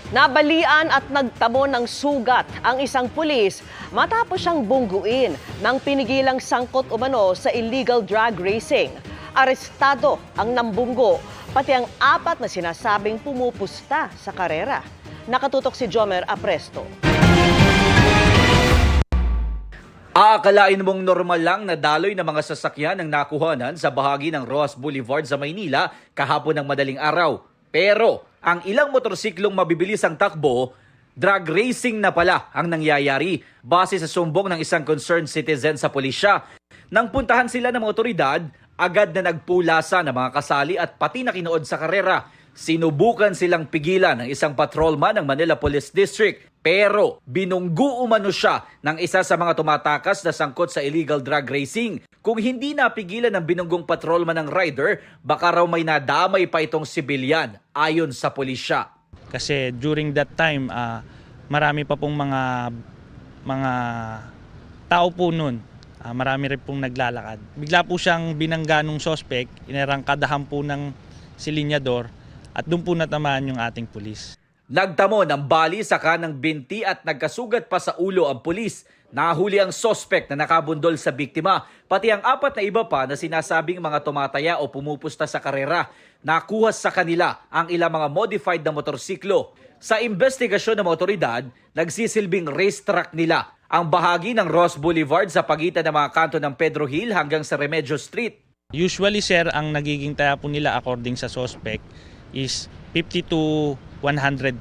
Nabalian at nagtamo ng sugat ang isang pulis matapos siyang bungguin ng pinigilang sangkot umano sa illegal drag racing. Arestado ang nambunggo, pati ang 4 na sinasabing pumupusta sa karera. Nakatutok si Jomer Apresto. Aakalain mong normal lang na daloy ng mga sasakyan ang nakuhanan sa bahagi ng Rojas Boulevard sa Maynila kahapon ng madaling araw. Pero ang ilang motorsiklong mabibilis ang takbo, drag racing na pala ang nangyayari base sa sumbong ng isang concerned citizen sa pulisya. Nang puntahan sila ng mga otoridad, agad na nagpulasa ng mga kasali at pati na kinuod sa karera. Sinubukan silang pigilan ng isang patrolman ng Manila Police District. Pero binunggu umano siya ng isa sa mga tumatakas na sangkot sa illegal drag racing. Kung hindi napigilan ng binunggong patrolman ng rider, baka raw may nadamay pa itong sibilyan ayon sa pulisya. Kasi during that time, marami pa pong mga tao po nun. Marami rin pong naglalakad. Bigla po siyang binangga ng suspect, inarangkadahan po ng silinyador at doon po natamaan yung ating pulis. Nagtamo ng bali sa kanang binti at nagkasugat pa sa ulo ang pulis. Nahuli ang sospek na nakabundol sa biktima, pati ang 4 na iba pa na sinasabing mga tumataya o pumupusta sa karera. Nakuha sa kanila ang ilang mga modified na motorsiklo. Sa investigasyon ng mga otoridad, nagsisilbing racetrack nila ang bahagi ng Ross Boulevard sa pagitan ng mga kanto ng Pedro Hill hanggang sa Remedios Street. Usually sir, ang nagiging taya po nila according sa suspect is 50 to 100,000.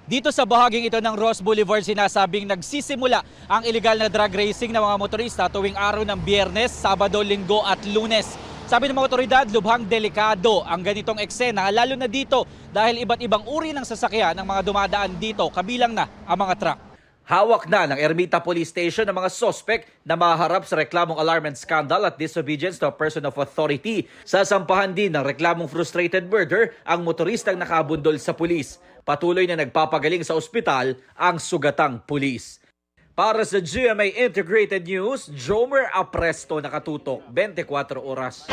Dito sa bahaging ito ng Ross Boulevard, sinasabing nagsisimula ang illegal na drag racing ng mga motorista tuwing araw ng Biyernes, Sabado, Linggo at Lunes. Sabi ng mga otoridad, lubhang delikado ang ganitong eksena, lalo na dito dahil iba't ibang uri ng sasakyan ng mga dumadaan dito, kabilang na ang mga truck. Hawak na ng Ermita Police Station ang mga sospek na maharap sa reklamong alarm and scandal at disobedience to a person of authority. Sasampahan din ng reklamong frustrated murder ang motoristang nakabundol sa pulis. Patuloy na nagpapagaling sa ospital ang sugatang pulis. Para sa GMA Integrated News, Jomer Apresto, nakatutok 24 oras.